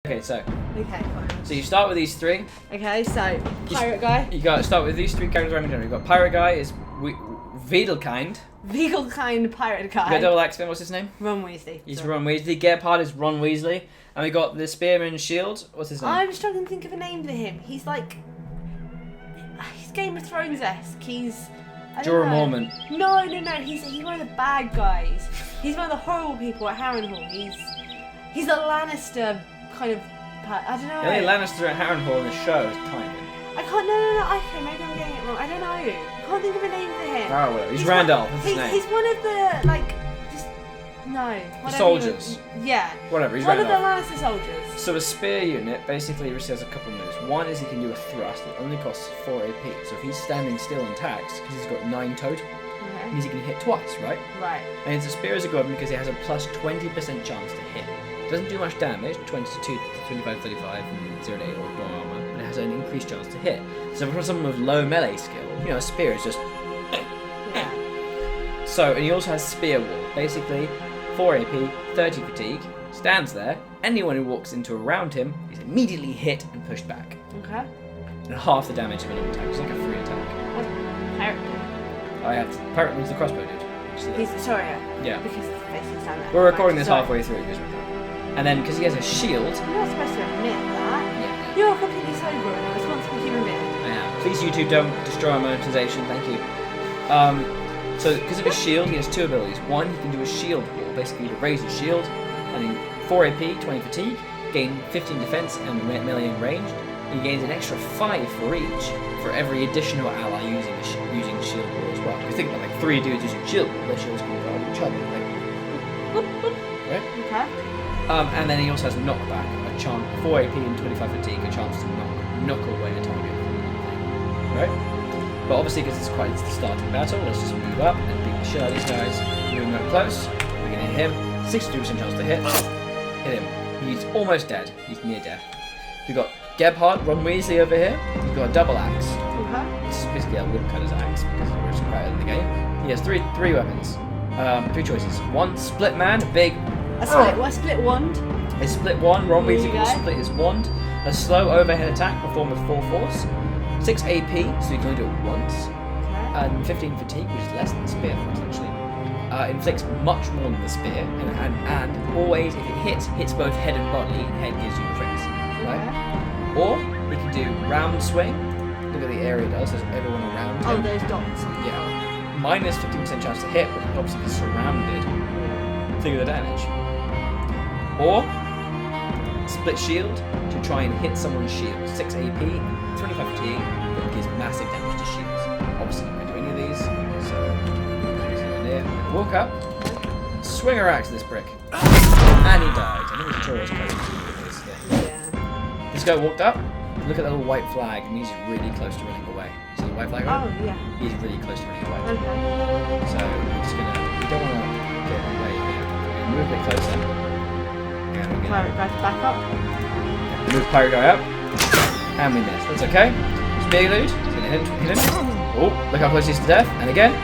Okay, so. Okay, fine. So you start with these three. Okay, so pirate guy. You got to start with these three characters around in general. You got pirate guy is Vedelkind. Vedelkind pirate guy. You got double axe. What's his name? Ron Weasley. He's Ron Weasley. Gepard is Ron Weasley. And we got the spearman shield. What's his name? I'm struggling to think of a name for him. He's like, he's Game of Thrones-esque. He's Jorah Mormont. No. He's one of the bad guys. He's one of the horrible people at Harrenhal. He's a Lannister kind of. I don't know. The only Lannister at Harrenhal in the show is Tywin. I can't. No. Okay, maybe I'm getting it wrong. I don't know. I can't think of a name for him. Oh, well, he's Randolph. That's his name. He's one of the The soldiers. Yeah. Whatever. He's one Randolph. of the Lannister soldiers. So a spear unit basically receives a couple moves. One is he can do a thrust that only costs 4 AP. So if he's standing still and attacks, because he's got 9 total, Okay. means he can hit twice, right? Right. And it's a spear is a good one because it has a plus 20% chance to hit. It doesn't do much damage, 22, 25, 35, 0 to 8 or armor, but it has an increased chance to hit. So for someone with low melee skill, a spear is just. Yeah. So, and he also has spear wall. Basically, 4 AP, 30 fatigue, stands there. Anyone who walks into around him is immediately hit and pushed back. Okay. And half the damage of an attack. It's like a free attack. What's pirate do? I have pirate was the crossbow dude. So He's sorry. Yeah. Because his face is down there. we're recording this Sorry. halfway through. And then because he has a shield. You're not supposed to admit that. Yeah. You're a completely sober and responsible human being. I am. Please, YouTube, don't destroy our monetization. Thank you. So because of his shield, he has 2 abilities. One, he can do a shield wall, basically to raise his shield, and in 4 AP, 20 fatigue, gain 15 defense and melee and ranged. He gains an extra 5 for each for every additional ally using shield wall as well. If you think about 3 dudes using shield wall, their shields can guard each other. Right? Okay. And then he also has knockback, a chance 4 AP and 25 fatigue, a chance to knock away a target. Right? But obviously, because it's the starting battle, let's just move up and beat the shit out of these guys. Moving up close, we're gonna hit him. 62% chance to hit. Hit him. He's almost dead. He's near death. We've got Gebhardt, Ron Weasley over here. He's got a double axe. Okay. This is basically a woodcutter's axe because we're just better in the game. He has three weapons. 3 choices. 1 split man, a big. A split wand. A split wand. Ron There Weasley you can go. split his wand. A slow overhead attack performed with 4 force. 6 AP, so you can only do it once. Okay. And 15 fatigue, which is less than the spear force actually. Inflicts much more than the spear, and always, if it hits both head and body, head gives you crits. Right? Or you can do round swing. Look at the area it does. There's everyone around him. Oh, those dots. Yeah. Minus 15% chance to hit, but obviously he's surrounded. Think of the damage. Or split shield to try and hit someone's shield. 6 AP, 25 fatigue, but it gives massive damage to shields. Obviously, you can't do any of these, so near. Walk up, swing her axe to this brick, and he died. I think the tutorial's close to this thing. Yeah. This guy walked up. Look at that little white flag, and he's really close to running away. See the white flag on? Oh, yeah. He's really close to running away. Okay. So we're just gonna. We don't want to get away here. Move a bit closer. And we're gonna Pirate guy back up. move pirate guy up, and we missed. That's okay. Spear elude. He's gonna hit him. Oh, look how close he is to death. And again,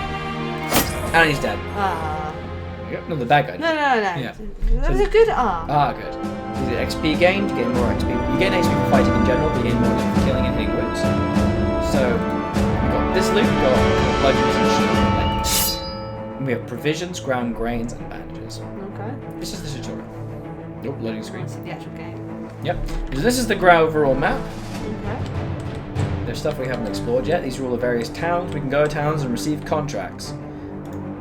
and he's dead. Ah. There you go. No, the bad guy. No. Yeah. That was a good arm. Ah, good. Is it XP gained? You get more XP. You gain XP for fighting in general, but you gain more for killing and hitting wounds. So, we got this loot, we got bludgeons and shield. And we have provisions, ground grains, and bandages. Okay. This is the tutorial. Nope, loading screen. The actual game. Yep. So this is the overall map. Okay. There's stuff we haven't explored yet. These are all the various towns. We can go to towns and receive contracts.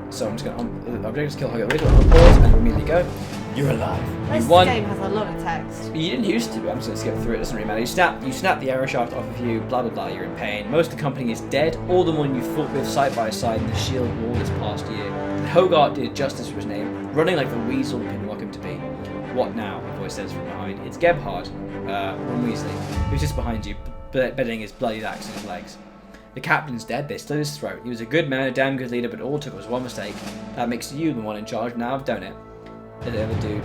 So I'm just going to objectives kill Hugger Ridge, on pause, and immediately go. You're alive. This You won. game has a lot of text. You didn't used to, but I'm just going to skip through it. It doesn't really matter. You snap the arrow shaft off of you, blah blah blah, you're in pain. Most of the company is dead. All the one you fought with side by side in the shield wall this past year. And Hogarth did justice for his name, running like the weasel we can welcome to be. What now? The voice says from behind. It's Gebhardt, Ron Weasley, who's just behind you, bedding his bloody axe in his legs. The captain's dead, they slit his throat. He was a good man, a damn good leader, but all it took was one mistake. That makes you the one in charge now, don't it? The other dude,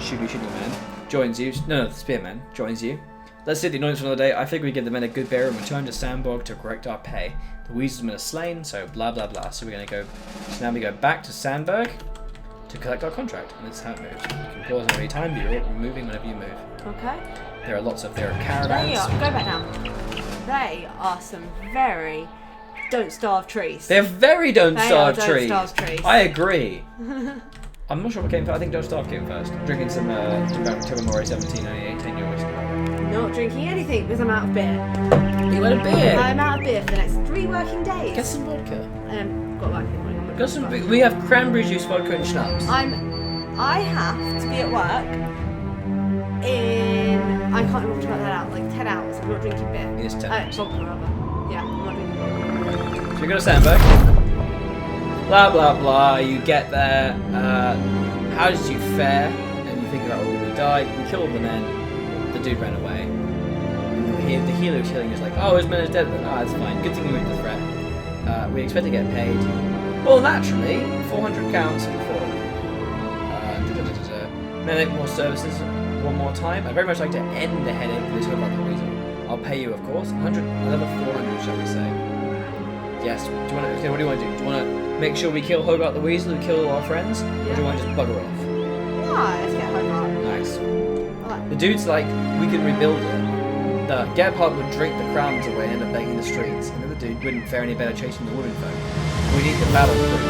shooting man, joins you. No, the spearman joins you. Let's sit the annoyance for another day. I figure we give the men a good burial and return to Sandborg to correct our pay. The weaselmen are slain, so blah blah blah. So we're gonna go. So now we go back to Sandburg to collect our contract, and that's how it moves. You can pause at any time, but you're moving whenever you move. Okay. There are They caravans. are. Go back down. They are some very don't starve trees. They're very don't starve Don't trees. starve trees. I agree. I'm not sure what came first. I think Don't Starve came first. I'm drinking some Tobermory 1798 10 year whiskey. Not drinking anything because I'm out of beer. You want a beer? I'm out of beer for the next 3 working days. Get some vodka. Got working morning. Got some. We have cranberry juice, vodka, and schnapps. I have to be at work in. I can't remember about that out. Like 10 hours. I'm not drinking beer. It's 10 hours. Vodka rather. Yeah, I'm not drinking vodka. So we go to Sandberg. Blah blah blah. You get there. How did you fare? And you think about, oh, we died. We killed the men. The dude ran away. And the healer who's healing is like, oh, his man is dead. Then that's fine. Good thing you moved the threat. We expect to get paid. Well, naturally, 400 counts for. May I make more services one more time? I'd very much like to end the headache of this whole about the reason. I'll pay you, of course. 100, another 400, shall we say? Yes. Do you want to? Okay, what do you want to do? Do you want to make sure we kill Hogarth the Weasel who killed all our friends, or do you want to just bugger off? No, let's get Hogarth. Nice. Alright. The dude's like, we can rebuild it. The Gebhardt would drink the crowns away and end up begging the streets, and the other dude wouldn't fare any better chasing the women folk. We need the battle proof.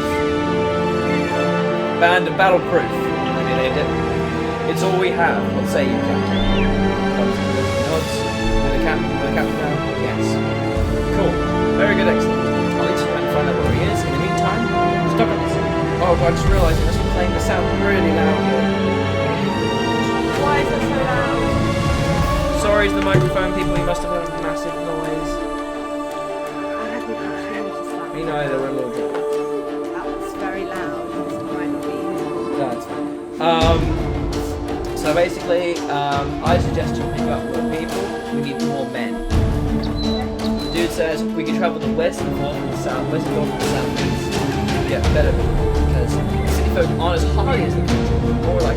Band of battle proof. Have you named it? It's all we have. What say you, Captain? Nods. With the captain now? Yes. Cool. Very good, excellent. I'll need to try and find out where he is. In the meantime, stop it. Oh, I just realised I must be playing the sound really loud here. Why is it so loud? Sorry to the microphone people, you must have heard a massive noise. I hadn't actually noticed that. Me neither, we're a little bit. That was very loud. It might not be. That's fine. So basically, I suggest you pick up more people. We need more men. The dude says we can travel the west and north and the south, west and north and the south east. Yeah, better because the city folk aren't as hardy as the country, but more like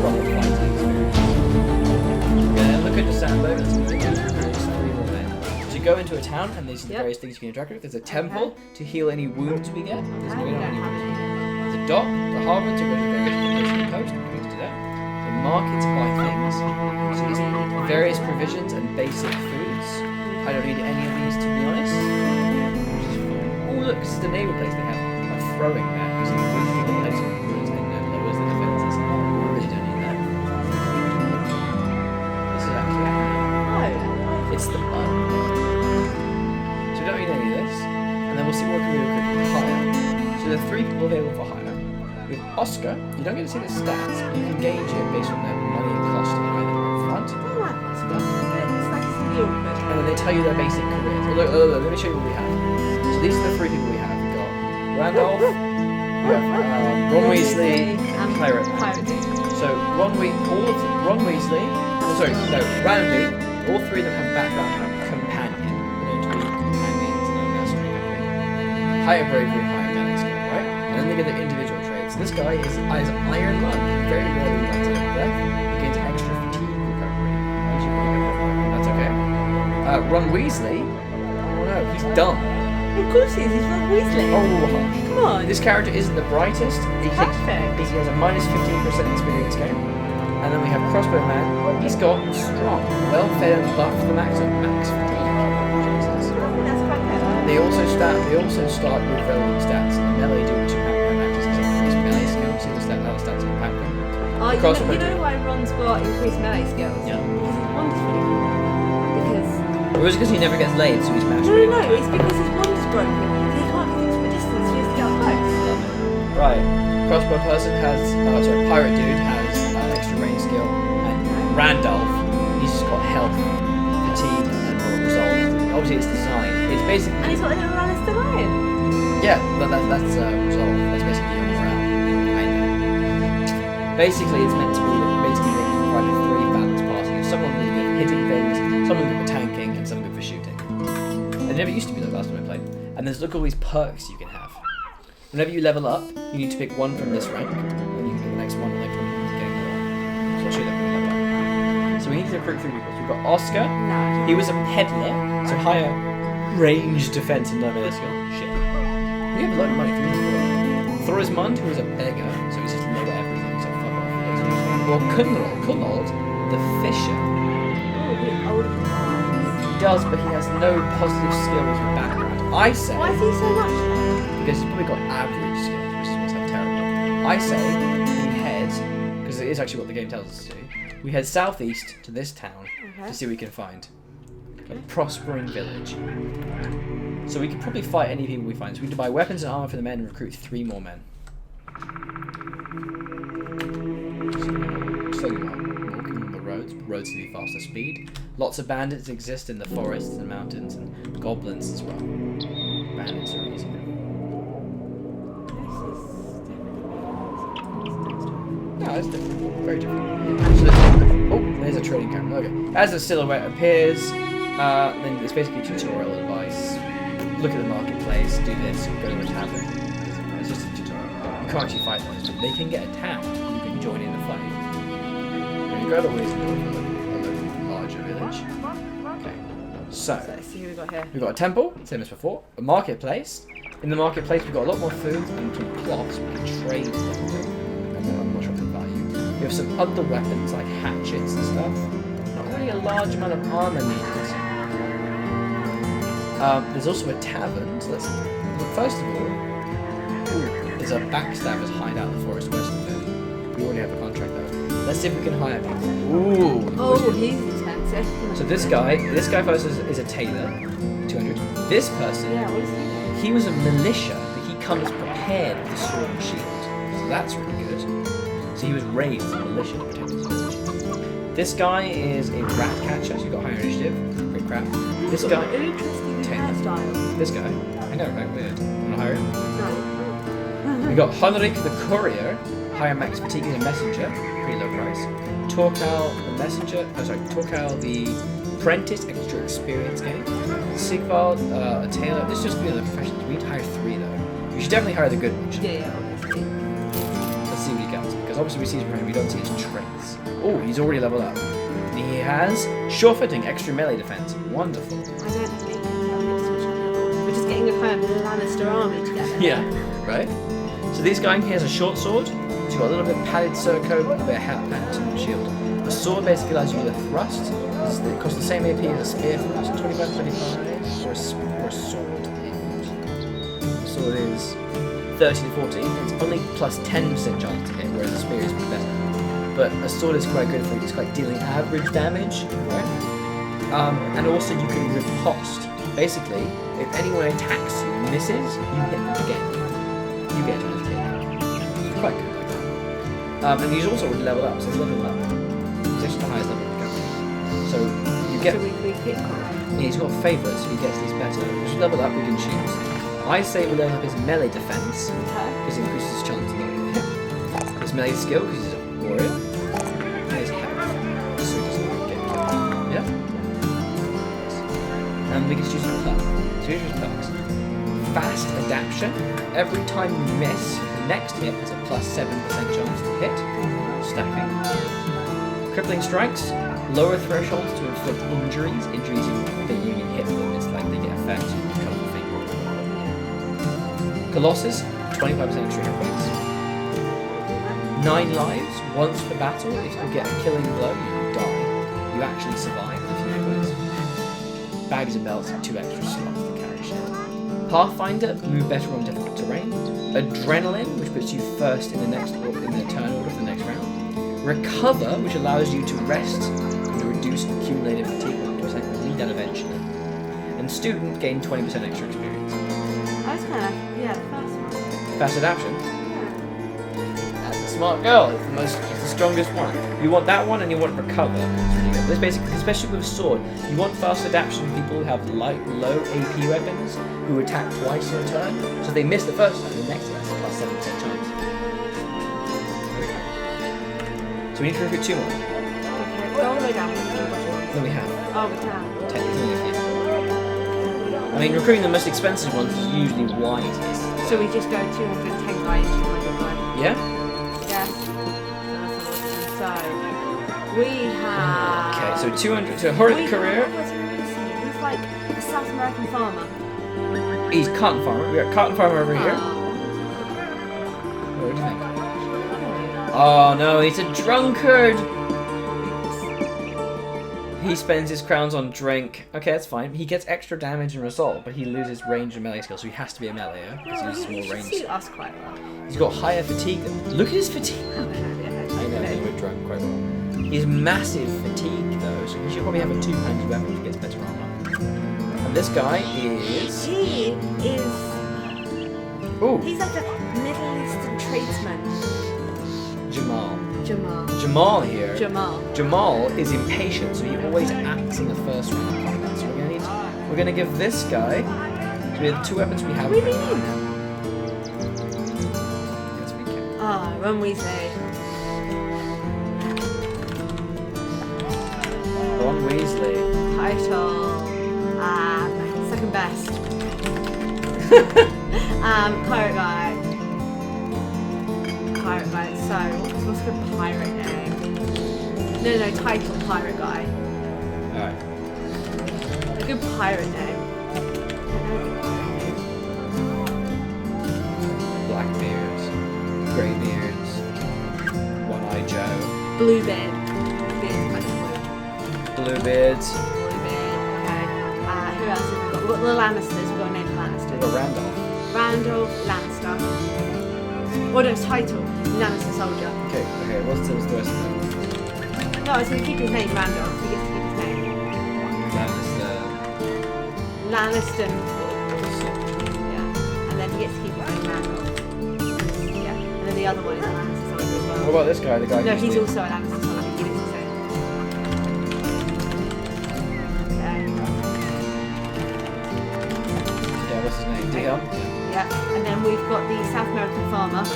proper fighting experience. Look at the Sandberg. Let's move into So you go into a town and there's various things you can interact with. There's a temple to heal any wounds we get. There's a dock, the harbour to go to various places on the coast. We can do that. The market to buy things. So there's various provisions and basic foods. I don't need any of these to be honest. Oh look, this is the naval place they have a throwing there using wood people legs and ruins and lowers the defences. We really don't need that. This is actually it's the bug. So we don't need any of this. And then we'll see what we can hire. So there are 3 people available for hire. With Oscar, you don't get to see the stats, but you can gauge it based on their money and cost and either up front. And then they tell you their basic careers. Look, let me show you what we have. So these are the 3 people we have. We've got Randolph, we have Ron Weasley, and Pirate. So Ron Weasley, Randy, all 3 of them have background companion. They're known to be companions in a nursery company. Higher bravery, higher manic skill, right? And then they get their individual traits. This guy is Iron Lung. Very rarely runs out of breath. He gains extra fatigue recovery. That's okay. Ron Weasley, oh no, he's dumb. Of course he is, he's Ron Weasley. Oh, hush. Come on. This character isn't the brightest. He has a minus 15% experience game. And then we have Crossbow Man. He's got strong, well-fed and buffed the max fatigue. Jesus. That's quite good. They also start with relevant stats. Melee do 2 power matches as increased melee skill. See the stats in pack. You know why Ron's got increased melee skills? Yeah. Because his wand's broken. Or is it because he never gets laid, so he's mashed? No, it's because his wand is broken. He can't get into a distance, he has to get up close. Right. Crossbow person has, pirate dude has extra range skill, and Randolph, he's just got health, fatigue, and resolve. Obviously, it's design. It's basically. And he's got a little Alistair Lion. Yeah, but that's resolve. That's basically your round. I know. Basically, it's meant to be they provided 3 balanced parties. You have someone really good at hitting things, someone good for tanking, and someone good for shooting. It never used to be like last time I played. And there's look at all these perks you can have. Whenever you level up, you need to pick one from this rank, and you can pick the next one, and from getting more. So I'll show you that when we level up. So we need to recruit 3 people. So we've got Oscar. No. He was a peddler, so higher range defense and no melee skill. Shit. We have a lot of money for these people. Thorismund, who is a beggar, so he's just low at everything, so fuck off. Well, Kunald the Fisher. Oh, he's older than ours. He does, but he has no positive skills or background. I say... Why is he so much then? Because he's probably got average skills, which is what's how terrible. I say we head, because it is actually what the game tells us to do, we head southeast to this town to see what we can find. A prospering village. So we could probably fight any people we find. So we can buy weapons and armor for the men and recruit 3 more men. Slowly walking on the roads to be faster speed. Lots of bandits exist in the forests and mountains, and goblins as well. Bandits are easy. No, it's different. Very different. So there's a trading camp. Okay. As the silhouette appears, then it's basically tutorial advice. Look at the marketplace, do this, go to a tavern. It's just a tutorial. You can't actually fight those, but they can get attacked. You can join in the fight. And you go to ways north of a larger village. Okay. So Let's see who we got here. we've got a temple, same as before. A marketplace. In the marketplace, we've got a lot more food and some cloths we can trade them. I'm not sure of the value. We have some other weapons like hatchets and stuff. Not really a large amount of armor needed. There's also a tavern, so let's... First of all, there's a backstabber's hideout in the forest west of it. We already have a contract though. Let's see if we can hire people. Ooh! Oh, he's expensive. So this guy first is a tailor, 200. This person, Yeah, what is he? he was a militia, but he comes prepared with a sword and shield. So that's really good. So he was raised as a militia to protect his village. This guy is a rat catcher, so you've got higher initiative. Great crap. This guy... Interesting hairstyle. This guy. I know, right? Weird. Wanna hire him? No. We got Henrik the Courier, higher max fatigue as a messenger, pretty low price. Torcal the messenger, Torcal the apprentice, extra experience gain. Sigvald, a tailor. This is just be the professionals. We need to hire 3 though. You should definitely hire the good ones. Yeah, obviously. Let's see what he gets, because obviously we see him, we don't see his traits. Oh, he's already leveled up. He has sure-footing, extra melee defense. Wonderful. I don't have any. We're just getting a kind of Lannister army together. Yeah, right? So this guy, he has a short sword. He's got a little bit of padded surcoat, a bit of hat and shield. The sword basically allows you to thrust. It costs the same AP as a spear thrust, 25, 25, or a sword. The sword is 30 to 40. It's only plus 10% chance to hit, whereas the spear is better. But a sword is quite good for you. It's like dealing average damage, right? And also you can riposte. Basically, if anyone attacks you and misses, you hit them again. You get to take it. It's quite good like that. And he's also already leveled up, so he's leveled up. He's actually the highest level in the company. So you get... So we pick one. Yeah, he's got favourites, so he gets these better. As you level up, we can choose. I say we level up his melee defense, because it increases his chance to get his melee skill, because he's a warrior. And his health, so he doesn't get killed. Yeah? And we can choose a perk. So here's his perks. Fast adaptation. Every time you miss, the next hit has a plus 7% chance to hit. Stacking. Crippling strikes. Lower thresholds to inflict injuries. Injuries that you can hit them, it's like they get effect. You cut off the finger. Colossus. 25% extra hit points. 9 lives. Once per battle. If you get a killing blow, you die. You actually survive if you hit points. Bags of belts, 2 extra slots to carry shit. Pathfinder, move better on difficult terrain. Adrenaline, which puts you first in the turn order for the next round. Recover, which allows you to rest and reduce accumulated fatigue 100% and lead that eventually. And student, gain 20% extra experience. I was kind of, yeah, the first one. Fast adaptation. That's a smart girl. It's the strongest one. You want that one, and you want recover. It's really good. This basically, especially with sword, you want fast adaptation people who have low AP weapons who attack twice in a turn. So they miss the first time, the next one has a plus 7% chance. So we need to recruit 2 more. Okay, go all the way down. Then we have Oh, we can. technically a few. I mean, recruiting the most expensive ones is usually wise. So we just go 210 guys, 200 guys. Yeah. Yeah. So we have. Okay, so 200. So Horrid Career. He's like a South American farmer. He's cotton farmer. We got cotton farmer over here. Oh. What do you think? Oh no, he's a drunkard. He spends his crowns on drink. Okay, that's fine. He gets extra damage and result, but he loses range and melee skills, so he has to be a meleeer because he uses more range. Suit us quite well. He's got higher fatigue. Look at his fatigue. I know he's drunk quite well. He's massive fatigue though, so he should probably have a two-handed weapon if he gets better armor. And this guy is. He is. Ooh. He's like a Middle Eastern tradesman. Jamal. Jamal is impatient, so he always acts in the first round of combat. So we're gonna give this guy. So we have the two weapons we have. What do you mean? Yes, we can. Ron Weasley. Ron Weasley. Title. Second best. Pirate guy. So, what's a good pirate name? No, title, pirate guy. Alright. A good pirate name. Blackbeards. Greybeards. One-Eye Joe. Bluebeard. Bluebeards. Bluebeard, okay. Who else have we got? We've got the Lannisters, we've got a name for Lannisters. Randolph. Randolph Lannister. Or no, title, Lannister soldier. Okay, what's the rest of them? No, I was going to keep his name Randolph. He gets to keep his name. Lannister. Yeah. And then he gets to keep his name Randolph. Yeah. And then the other one is a Lannister soldier as well. What about this guy? The guy. No, he's also a Lannister soldier. He gets his name. Okay. Yeah, what's his name? Dion. Yeah. And then we've got the South American farmer. So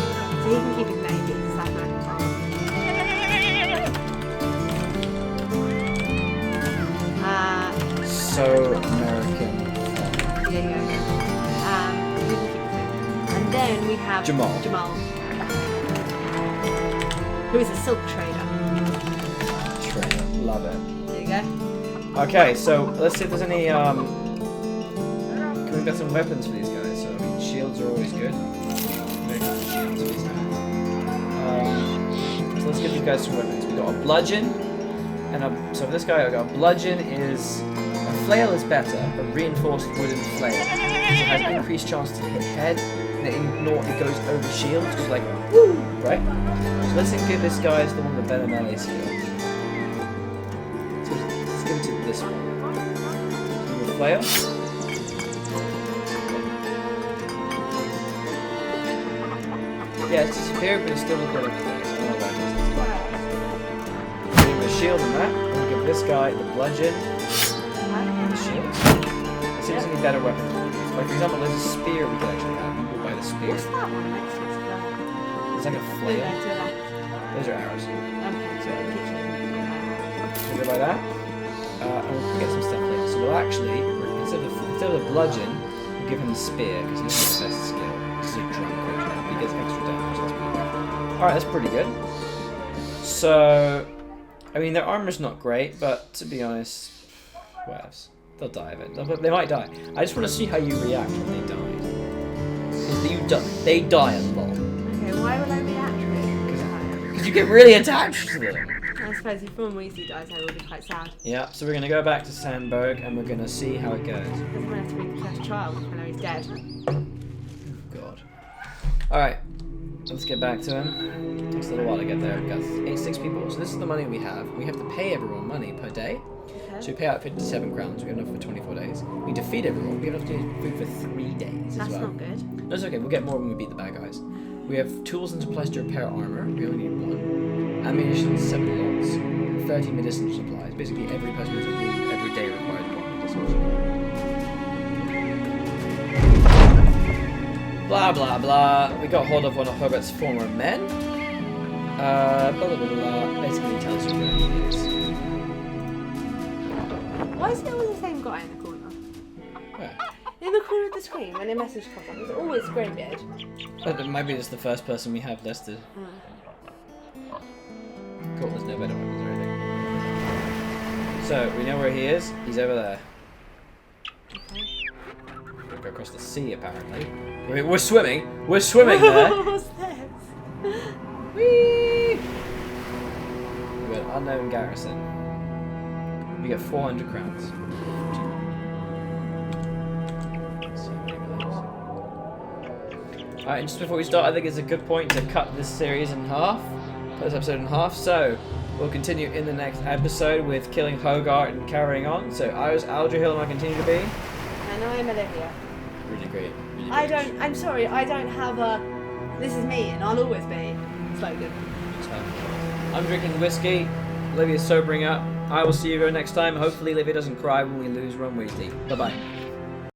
he can keep his name. He's a South American farmer. So American. Yeah, yeah. He can keep his name. And then we have Jamal. Who is a silk trader. Love it. There you go. Okay, so let's see if there's any can we get some weapons for these guys? So I mean shields are always good. Maybe shields for these guys. So let's give these guys some weapons. We got a bludgeon and so for this guy I got a bludgeon is a flail is better, a reinforced wooden flail. It has increased chance to hit head and it goes over shields, just like woo, right? So let's give this guy the one with the better melee skill. Let's give it to this one. With the flail. Yeah, it's superior, but it's still a good place. I don't know why it doesn't. Give him a shield and that. We'll give this guy the bludgeon. The shield. Let's see if there's any better weapons. Like for example, there's a spear we could actually have. We could buy the spear. What's that one next to us? It's like a flail. Those are arrows. So we'll go by that. And we'll get some stuff later. So we'll actually, instead of the bludgeon, we'll give him the spear because he's the best skill. He's a drunk creature. He gets extra damage. That's pretty good. Alright, that's pretty good. So, I mean, their armor's not great, but to be honest, whatevs. They'll die of it. They might die. I just want to see how you react when they die. Because they die a lot. Okay, why would I react really? Because you get really attached to them. I suppose if Ron Weasley dies, I will be quite sad. Yeah, so we're going to go back to Sandberg and we're going to see how it goes. Because I'm going to have to read the first child. I know he's dead. Oh, God. Alright, let's get back to him. It takes a little while to get there. We've got 6 people. So this is the money we have. We have to pay everyone money per day. Okay. So we pay out 57 crowns. We have enough for 24 days. We defeat everyone. We have enough to do food for 3 days That's as well. not good. No, it's okay. We'll get more when we beat the bad guys. We have tools and supplies to repair armor. We only need 1. Ammunition, 7 lots. 30 medicinal supplies. Basically, every person who's a wound every day requires 1 medicinal supply. Blah blah blah. We got hold of one of Herbert's former men. Blah blah blah blah. Basically tells you where he is. Why is it always the same guy in the corner? Where? In the corner of the screen when a message comes up, it's always Greybeard. It might be just the first person we have listed. Cool, there's no better weapons or anything. So, we know where he is. He's over there. Okay. We'll go across the sea, apparently. I mean, we're swimming. We're swimming there. What's this? Whee! We've got an unknown garrison. You get 400 crowns. Alright, and just before we start, I think it's a good point to cut this series in half. Cut this episode in half. So, we'll continue in the next episode with killing Hogarth and carrying on. So, I was Aldrahill and I continue to be. And I'm Olivia. Really great. Really I great. I'm sorry, I don't have a "this is me and I'll always be" slogan. I'm drinking whiskey. Olivia's sobering up. I will see you next time. Hopefully Olivia doesn't cry when we lose Ron Weasley. Bye bye.